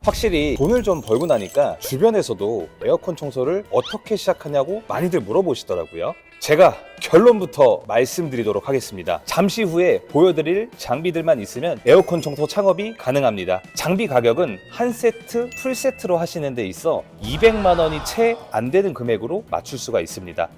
확실히 돈을 좀 벌고 나니까 주변에서도 에어컨 청소를 어떻게 시작하냐고 많이들 물어보시더라고요. 제가 결론부터 말씀드리도록 하겠습니다. 잠시 후에 보여드릴 장비들만 있으면 에어컨 청소 창업이 가능합니다. 장비 가격은 한 세트, 풀세트로 하시는 데 있어 200만 원이 채 안 되는 금액으로 맞출 수가 있습니다.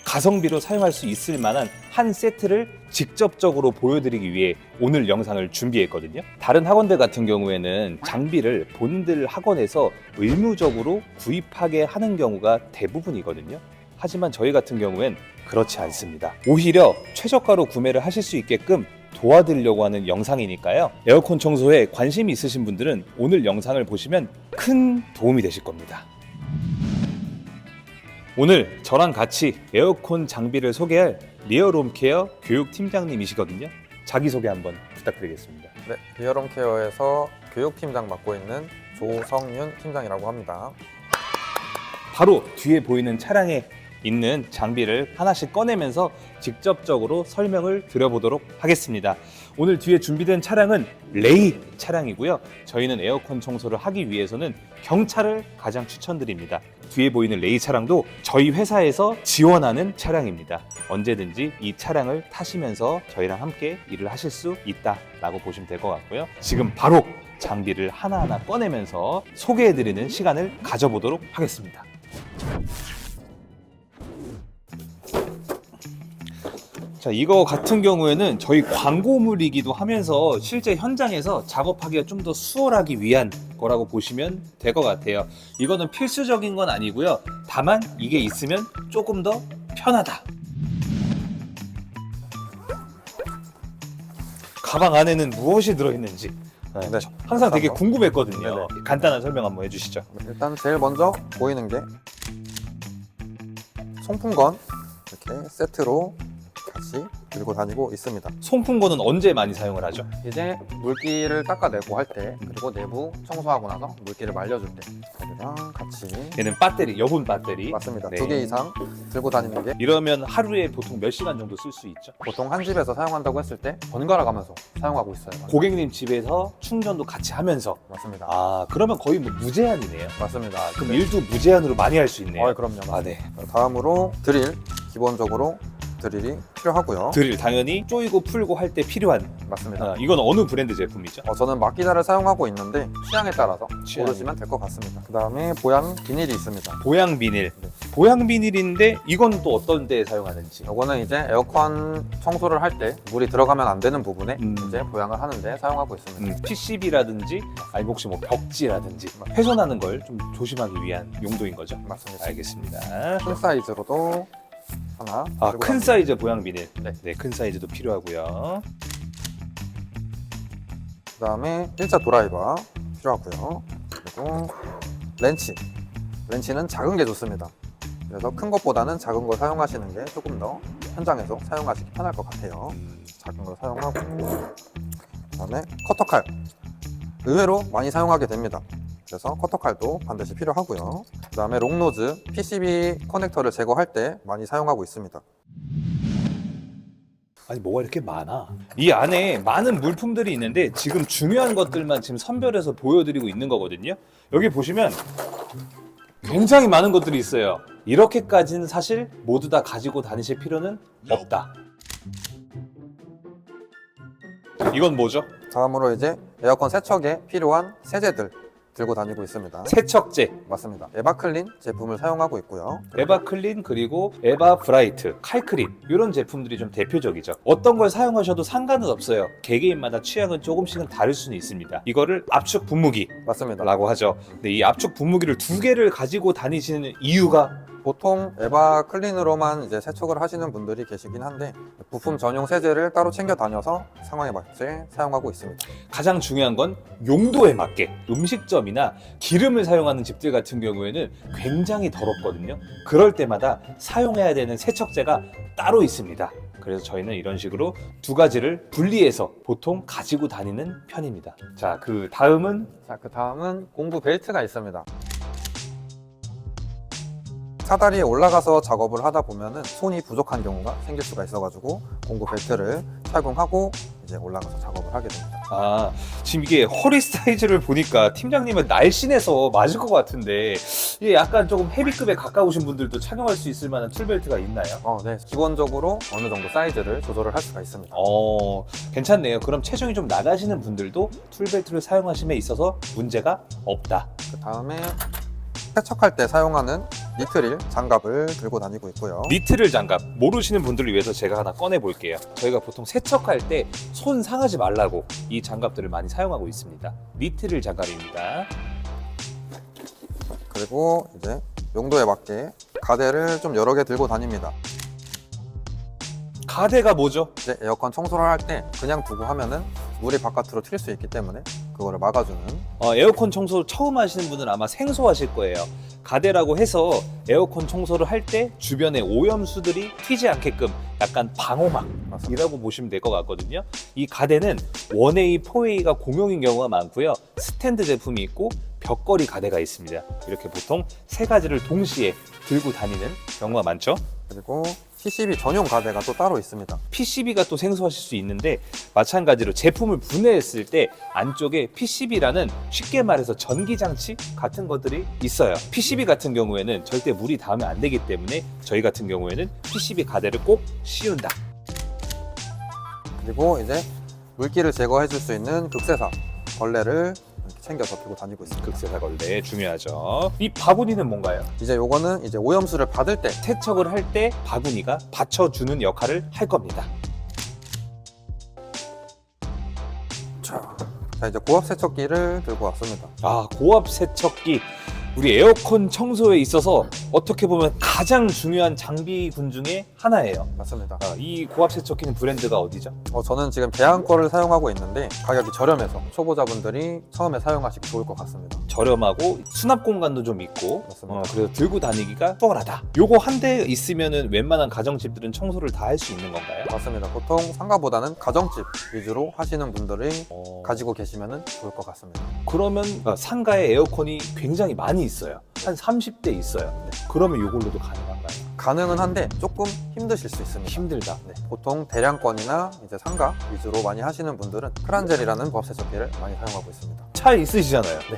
가성비로 사용할 수 있을 만한 한 세트를 직접적으로 보여드리기 위해 오늘 영상을 준비했거든요. 다른 학원들 같은 경우에는 장비를 본인들 학원에서 의무적으로 구입하게 하는 경우가 대부분이거든요. 하지만 저희 같은 경우엔 그렇지 않습니다. 오히려 최저가로 구매를 하실 수 있게끔 도와드리려고 하는 영상이니까요. 에어컨 청소에 관심이 있으신 분들은 오늘 영상을 보시면 큰 도움이 되실 겁니다. 오늘 저랑 같이 에어컨 장비를 소개할 리얼홈케어 교육팀장님이시거든요. 자기소개 한번 부탁드리겠습니다. 네, 리얼홈케어에서 교육팀장 맡고 있는 조성윤 팀장이라고 합니다. 바로 뒤에 보이는 차량에 있는 장비를 하나씩 꺼내면서 직접적으로 설명을 드려보도록 하겠습니다. 오늘 뒤에 준비된 차량은 레이 차량이고요. 저희는 에어컨 청소를 하기 위해서는 경차를 가장 추천드립니다. 뒤에 보이는 레이 차량도 저희 회사에서 지원하는 차량입니다. 언제든지 이 차량을 타시면서 저희랑 함께 일을 하실 수 있다라고 보시면 될 것 같고요. 지금 바로 장비를 하나하나 꺼내면서 소개해드리는 시간을 가져보도록 하겠습니다. 자, 이거 같은 경우에는 저희 광고물이기도 하면서 실제 현장에서 작업하기가 좀 더 수월하기 위한 거라고 보시면 될 것 같아요. 이거는 필수적인 건 아니고요. 다만 이게 있으면 조금 더 편하다. 가방 안에는 무엇이 들어있는지 네, 항상 되게 궁금했거든요. 네네. 간단한 설명 한번 해주시죠. 일단 제일 먼저 보이는 게 송풍건 이렇게 세트로 같이 들고 다니고 있습니다. 송풍구는 언제 많이 사용을 하죠? 이제 물기를 닦아내고 할 때, 그리고 내부 청소하고 나서 물기를 말려줄 때 이랑 같이 얘는 배터리, 여분 배터리. 맞습니다. 네. 2개 이상 들고 다니는 게 이러면 하루에 보통 몇 시간 정도 쓸 수 있죠? 보통 한 집에서 사용한다고 했을 때 번갈아 가면서 사용하고 있어요. 고객님 집에서 충전도 같이 하면서. 맞습니다. 아, 그러면 거의 뭐 무제한이네요. 맞습니다. 그럼 일도 무제한으로 많이 할 수 있네요. 그럼요. 아, 네. 다음으로 드릴, 기본적으로 드릴이 필요하고요. 드릴 당연히 조이고 풀고 할 때 필요한. 맞습니다. 이건 어느 브랜드 제품이죠? 저는 막기자를 사용하고 있는데 취향에 따라서 취향. 고르시면 될 것 같습니다. 그 다음에 보양 비닐이 있습니다. 보양 비닐. 네. 보양 비닐인데 이건 또 어떤 데 사용하는지. 이거는 이제 에어컨 청소를 할 때 물이 들어가면 안 되는 부분에 이제 보양을 하는데 사용하고 있습니다. PCB라든지 아니면 혹시 뭐 벽지라든지 훼손하는 걸 좀 조심하기 위한 용도인 거죠? 맞습니다. 알겠습니다. 큰 사이즈로도 하나. 아, 들고 큰 갑니다. 사이즈 보양 비닐. 네. 네, 큰 사이즈도 필요하고요. 그 다음에 일자 드라이버 필요하고요. 그리고 렌치. 렌치는 작은 게 좋습니다. 그래서 큰 것보다는 작은 걸 사용하시는 게 조금 더 현장에서 사용하시기 편할 것 같아요. 작은 걸 사용하고, 그 다음에 커터칼. 의외로 많이 사용하게 됩니다. 그래서 커터칼도 반드시 필요하고요. 그 다음에 롱노즈, PCB 커넥터를 제거할 때 많이 사용하고 있습니다. 아니, 뭐가 이렇게 많아? 이 안에 많은 물품들이 있는데 지금 중요한 것들만 지금 선별해서 보여드리고 있는 거거든요. 여기 보시면 굉장히 많은 것들이 있어요. 이렇게까지는 사실 모두 다 가지고 다니실 필요는 없다. 이건 뭐죠? 다음으로 이제 에어컨 세척에 필요한 세제들 들고 다니고 있습니다. 세척제, 맞습니다. 에바클린 제품을 사용하고 있고요. 에바클린, 그리고 에바브라이트, 칼크린, 이런 제품들이 좀 대표적이죠. 어떤 걸 사용하셔도 상관은 없어요. 개개인마다 취향은 조금씩은 다를 수는 있습니다. 이거를 압축 분무기라고 맞습니다. 하죠. 근데 이 압축 분무기를 2개를 가지고 다니시는 이유가 보통 에바클린으로만 이제 세척을 하시는 분들이 계시긴 한데 부품 전용 세제를 따로 챙겨 다녀서 상황에 맞게 사용하고 있습니다. 가장 중요한 건 용도에 맞게. 음식점이나 기름을 사용하는 집들 같은 경우에는 굉장히 더럽거든요. 그럴 때마다 사용해야 되는 세척제가 따로 있습니다. 그래서 저희는 이런 식으로 2가지를 분리해서 보통 가지고 다니는 편입니다. 자, 그 다음은 자, 그 다음은 공구 벨트가 있습니다. 사다리에 올라가서 작업을 하다 보면은 손이 부족한 경우가 생길 수가 있어가지고 공구 벨트를 착용하고 이제 올라가서 작업을 하게 됩니다. 아, 지금 이게 허리 사이즈를 보니까 팀장님은 날씬해서 맞을 것 같은데 이게 약간 조금 헤비급에 가까우신 분들도 착용할 수 있을 만한 툴벨트가 있나요? 네. 기본적으로 어느 정도 사이즈를 조절을 할 수가 있습니다. 괜찮네요. 그럼 체중이 좀 나가시는 분들도 툴벨트를 사용하심에 있어서 문제가 없다. 그 다음에 세척할 때 사용하는 니트릴 장갑을 들고 다니고 있고요. 니트릴 장갑 모르시는 분들을 위해서 제가 하나 꺼내 볼게요. 저희가 보통 세척할 때 손 상하지 말라고 이 장갑들을 많이 사용하고 있습니다. 니트릴 장갑입니다. 그리고 이제 용도에 맞게 가대를 좀 여러 개 들고 다닙니다. 가대가 뭐죠? 이제 에어컨 청소를 할 때 그냥 두고 하면은 물이 바깥으로 튈 수 있기 때문에 그거를 막아주는. 에어컨 청소 처음 하시는 분은 아마 생소하실 거예요. 가대라고 해서 에어컨 청소를 할 때 주변에 오염수들이 튀지 않게끔 약간 방호막이라고 보시면 될 것 같거든요. 이 가대는 1A, 4A가 공용인 경우가 많고요. 스탠드 제품이 있고 벽걸이 가대가 있습니다. 이렇게 보통 세 가지를 동시에 들고 다니는 경우가 많죠. 그리고 PCB 전용 가대가 또 따로 있습니다. PCB가 또 생소하실 수 있는데 마찬가지로 제품을 분해했을 때 안쪽에 PCB라는 쉽게 말해서 전기장치 같은 것들이 있어요. PCB 같은 경우에는 절대 물이 닿으면 안 되기 때문에 저희 같은 경우에는 PCB 가대를 꼭 씌운다. 그리고 이제 물기를 제거해 줄 수 있는 극세사 걸레를 이렇게 챙겨서 들고 다니고 있습니다. 극세사 걸레 중요하죠. 이 바구니는 뭔가요? 이제 요거는 이제 오염수를 받을 때 세척을 할 때 바구니가 받쳐주는 역할을 할 겁니다. 자, 이제 고압 세척기를 들고 왔습니다. 고압 세척기. 우리 에어컨 청소에 있어서 어떻게 보면 가장 중요한 장비군 중에 하나예요. 맞습니다. 이 고압 세척기는 브랜드가 어디죠? 저는 지금 대한 거를 사용하고 있는데 가격이 저렴해서 초보자분들이 처음에 사용하시기 좋을 것 같습니다. 저렴하고 수납 공간도 좀 있고 맞습니다. 그래서 들고 다니기가 수월하다. 요거 한 대 있으면은 웬만한 가정집들은 청소를 다 할 수 있는 건가요? 맞습니다. 보통 상가보다는 가정집 위주로 하시는 분들이 가지고 계시면 좋을 것 같습니다. 그러면 상가에 에어컨이 굉장히 많이 있어요. 한 30대 있어요. 그러면 요걸로도 가능한가요? 가능은 한데 조금 힘드실 수 있습니다. 힘들다. 네, 보통 대량권이나 이제 상가 위주로 많이 하시는 분들은 크란젤이라는 고압 세척기를 많이 사용하고 있습니다. 차 있으시잖아요. 네.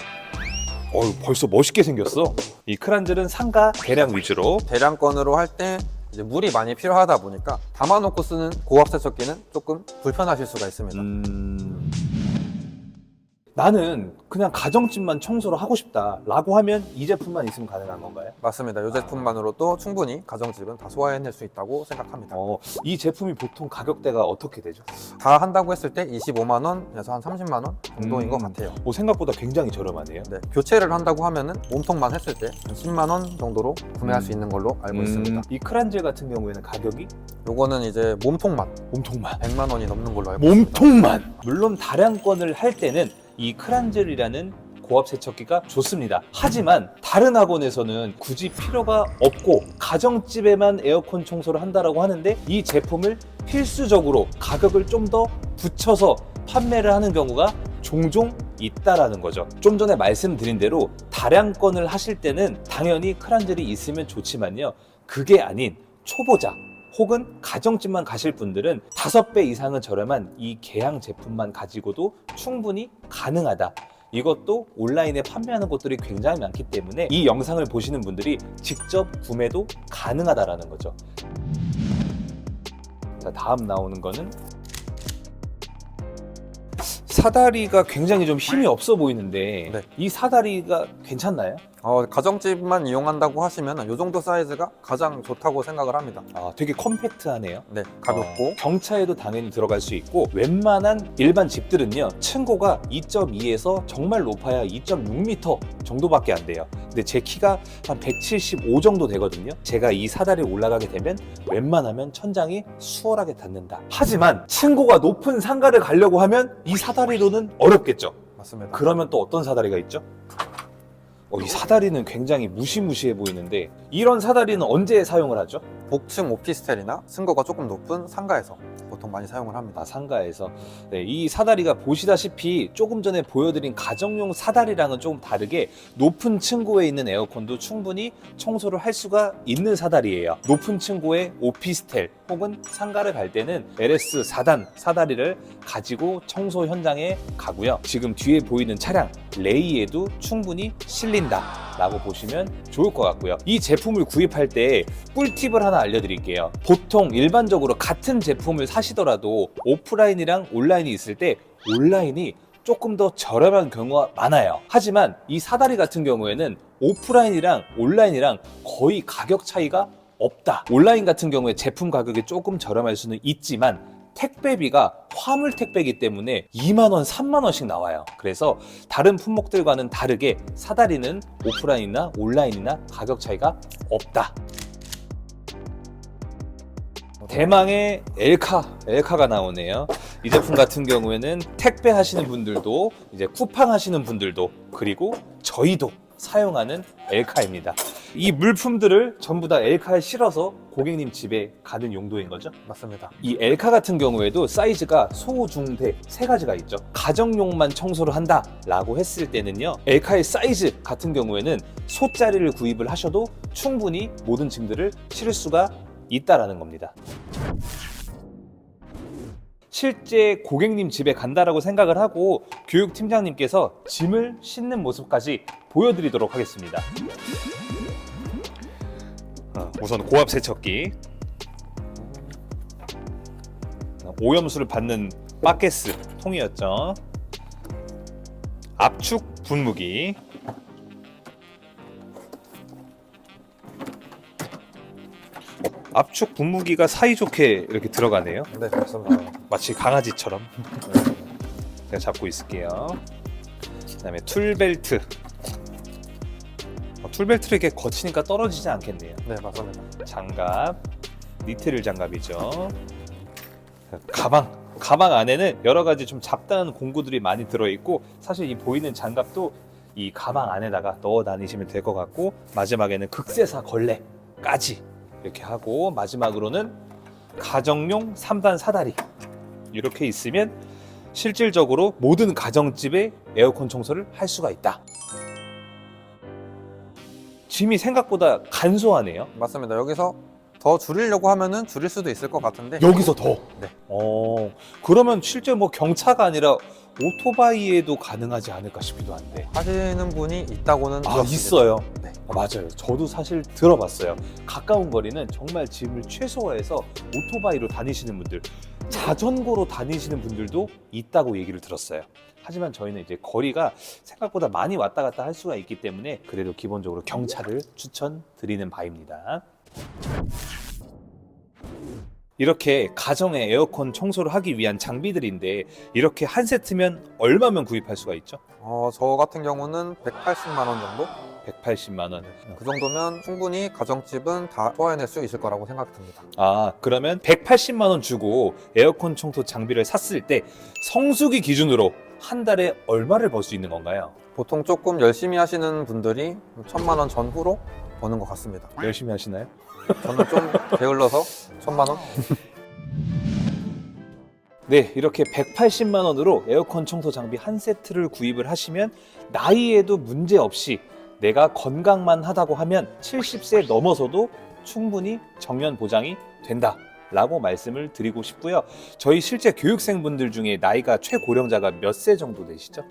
벌써 멋있게 생겼어. 이 크란젤은 상가 대량 위주로. 대량권으로 할 때 이제 물이 많이 필요하다 보니까 담아놓고 쓰는 고압 세척기는 조금 불편하실 수가 있습니다. 나는 그냥 가정집만 청소를 하고 싶다라고 하면 이 제품만 있으면 가능한 건가요? 맞습니다. 이 제품만으로도 충분히 가정집은 다 소화해낼 수 있다고 생각합니다. 이 제품이 보통 가격대가 어떻게 되죠? 다 한다고 했을 때 25만 원에서 한 30만 원 정도인 것 같아요. 생각보다 굉장히 저렴하네요. 네, 교체를 한다고 하면은 몸통만 했을 때 한 10만 원 정도로 구매할 수 있는 걸로 알고 있습니다. 이 크란젤 같은 경우에는 가격이 요거는 이제 몸통만 몸통만 100만 원이 넘는 걸로 알고 있습니다. 몸통만. 물론 다량권을 할 때는 이 크란젤이라는 고압 세척기가 좋습니다. 하지만 다른 학원에서는 굳이 필요가 없고 가정집에만 에어컨 청소를 한다라고 하는데 이 제품을 필수적으로 가격을 좀 더 붙여서 판매를 하는 경우가 종종 있다라는 거죠. 좀 전에 말씀드린 대로 다량권을 하실 때는 당연히 크란젤이 있으면 좋지만요. 그게 아닌 초보자 혹은 가정집만 가실 분들은 5배 이상은 저렴한 이 개양 제품만 가지고도 충분히 가능하다. 이것도 온라인에 판매하는 곳들이 굉장히 많기 때문에 이 영상을 보시는 분들이 직접 구매도 가능하다라는 거죠. 자, 다음 나오는 거는 사다리가 굉장히 좀 힘이 없어 보이는데 네. 이 사다리가 괜찮나요? 가정집만 이용한다고 하시면 이 정도 사이즈가 가장 좋다고 생각을 합니다. 되게 컴팩트하네요. 네, 가볍고 경차에도 당연히 들어갈 수 있고 웬만한 일반 집들은요 층고가 2.2에서 정말 높아야 2.6m 정도밖에 안 돼요. 근데 제 키가 한 175 정도 되거든요. 제가 이 사다리에 올라가게 되면 웬만하면 천장이 수월하게 닿는다. 하지만 층고가 높은 상가를 가려고 하면 이 사다리로는 어렵겠죠. 맞습니다. 그러면 또 어떤 사다리가 있죠? 이 사다리는 굉장히 무시무시해 보이는데 이런 사다리는 언제 사용을 하죠? 복층 오피스텔이나 층고가 조금 높은 상가에서 보통 보통 많이 사용을 합니다. 상가에서. 네, 이 사다리가 보시다시피 조금 전에 보여드린 가정용 사다리랑은 조금 다르게 높은 층고에 있는 에어컨도 충분히 청소를 할 수가 있는 사다리예요. 높은 층고의 오피스텔 혹은 상가를 갈 때는 LS 4단 사다리를 가지고 청소 현장에 가고요. 지금 뒤에 보이는 차량 레이에도 충분히 실린다 라고 보시면 좋을 것 같고요. 이 제품을 구입할 때 꿀팁을 하나 알려드릴게요. 보통 일반적으로 같은 제품을 사시더라도 오프라인이랑 온라인이 있을 때 온라인이 조금 더 저렴한 경우가 많아요. 하지만 이 사다리 같은 경우에는 오프라인이랑 온라인이랑 거의 가격 차이가 없다. 온라인 같은 경우에 제품 가격이 조금 저렴할 수는 있지만 택배비가 화물 택배이기 때문에 2만 원, 3만 원씩 나와요. 그래서 다른 품목들과는 다르게 사다리는 오프라인이나 온라인이나 가격 차이가 없다. 대망의 엘카가 나오네요. 이 제품 같은 경우에는 택배 하시는 분들도 이제 쿠팡 하시는 분들도 그리고 저희도 사용하는 엘카입니다. 이 물품들을 전부 다 엘카에 실어서 고객님 집에 가는 용도인 거죠? 맞습니다. 이 엘카 같은 경우에도 사이즈가 소, 중, 대 세 가지가 있죠. 가정용만 청소를 한다 라고 했을 때는요, 엘카의 사이즈 같은 경우에는 소짜리를 구입을 하셔도 충분히 모든 짐들을 실을 수가 있다라는 겁니다. 실제 고객님 집에 간다라고 생각을 하고 교육팀장님께서 짐을 싣는 모습까지 보여드리도록 하겠습니다. 우선 고압 세척기, 오염수를 받는 바켓스 통이었죠. 압축 분무기, 압축 분무기가 사이좋게 이렇게 들어가네요. 네, 맞습니다. 마치 강아지처럼. 제가 잡고 있을게요. 그다음에 툴벨트. 툴벨트를 이렇게 거치니까 떨어지지 않겠네요. 네, 맞습니다. 장갑, 니트릴 장갑이죠. 가방 안에는 여러 가지 좀 잡다한 공구들이 많이 들어있고, 사실 이 보이는 장갑도 이 가방 안에다가 넣어 다니시면 될 것 같고, 마지막에는 극세사 걸레까지 이렇게 하고, 마지막으로는 가정용 3단 사다리 이렇게 있으면 실질적으로 모든 가정집에 에어컨 청소를 할 수가 있다. 짐이 생각보다 간소하네요. 맞습니다. 여기서 더 줄이려고 하면은 줄일 수도 있을 것 같은데 여기서 더? 네. 그러면 실제 뭐 경차가 아니라 오토바이에도 가능하지 않을까 싶기도 한데. 하시는 분이 있다고는 들었습니다. 있어요. 네. 맞아요. 저도 사실 들어봤어요. 가까운 거리는 정말 짐을 최소화해서 오토바이로 다니시는 분들, 자전거로 다니시는 분들도 있다고 얘기를 들었어요. 하지만 저희는 이제 거리가 생각보다 많이 왔다 갔다 할 수가 있기 때문에 그래도 기본적으로 경차를 추천드리는 바입니다. 이렇게 가정의 에어컨 청소를 하기 위한 장비들인데, 이렇게 한 세트면 얼마면 구입할 수가 있죠? 저 같은 경우는 180만 원 정도? 180만 원. 그 정도면 충분히 가정집은 다 소화해낼 수 있을 거라고 생각됩니다. 그러면 180만 원 주고 에어컨 청소 장비를 샀을 때 성수기 기준으로 한 달에 얼마를 벌 수 있는 건가요? 보통 조금 열심히 하시는 분들이 1,000만 원 전후로 버는 것 같습니다. 열심히 하시나요? 저는 좀 게을러서 1,000만 원? 네, 이렇게 180만 원으로 에어컨 청소 장비 한 세트를 구입을 하시면 나이에도 문제 없이, 내가 건강만 하다고 하면 70세 넘어서도 충분히 정년 보장이 된다 라고 말씀을 드리고 싶고요. 저희 실제 교육생분들 중에 나이가 최고령자가 몇 세 정도 되시죠?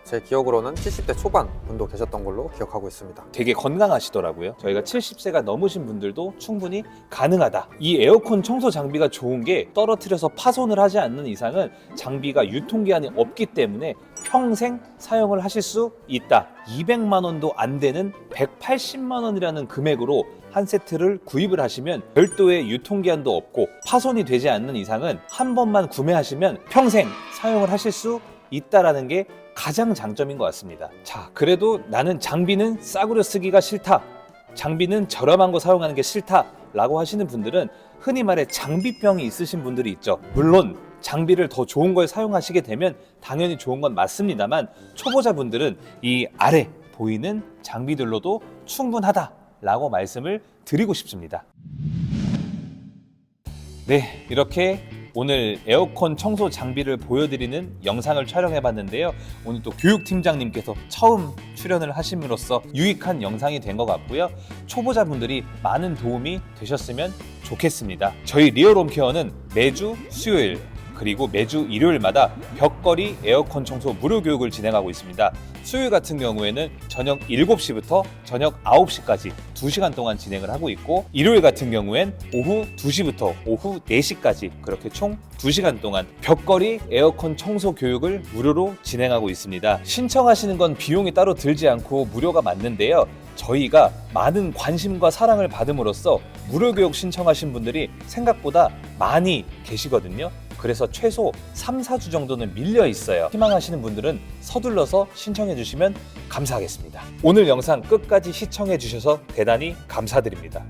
제 기억으로는 70대 초반 분도 계셨던 걸로 기억하고 있습니다. 되게 건강하시더라고요. 저희가 70세가 넘으신 분들도 충분히 가능하다. 이 에어컨 청소 장비가 좋은 게, 떨어뜨려서 파손을 하지 않는 이상은 장비가 유통기한이 없기 때문에 평생 사용을 하실 수 있다. 200만 원도 안 되는 180만 원이라는 금액으로 한 세트를 구입을 하시면 별도의 유통기한도 없고 파손이 되지 않는 이상은 한 번만 구매하시면 평생 사용을 하실 수 있다라는 게 가장 장점인 것 같습니다. 자, 그래도 나는 장비는 싸구려 쓰기가 싫다, 장비는 저렴한 거 사용하는 게 싫다 라고 하시는 분들은 흔히 말해 장비병이 있으신 분들이 있죠. 물론 장비를 더 좋은 걸 사용하시게 되면 당연히 좋은 건 맞습니다만, 초보자분들은 이 아래 보이는 장비들로도 충분하다 라고 말씀을 드리고 싶습니다. 네, 이렇게 오늘 에어컨 청소 장비를 보여드리는 영상을 촬영해봤는데요. 오늘 또 교육팀장님께서 처음 출연을 하심으로써 유익한 영상이 된 것 같고요. 초보자분들이 많은 도움이 되셨으면 좋겠습니다. 저희 리얼홈케어는 매주 수요일 그리고 매주 일요일마다 벽걸이 에어컨 청소 무료 교육을 진행하고 있습니다. 수요일 같은 경우에는 저녁 7시부터 저녁 9시까지 2시간 동안 진행을 하고 있고, 일요일 같은 경우엔 오후 2시부터 오후 4시까지 그렇게 총 2시간 동안 벽걸이 에어컨 청소 교육을 무료로 진행하고 있습니다. 신청하시는 건 비용이 따로 들지 않고 무료가 맞는데요. 저희가 많은 관심과 사랑을 받음으로써 무료 교육 신청하신 분들이 생각보다 많이 계시거든요. 그래서 최소 3, 4주 정도는 밀려 있어요. 희망하시는 분들은 서둘러서 신청해 주시면 감사하겠습니다. 오늘 영상 끝까지 시청해 주셔서 대단히 감사드립니다.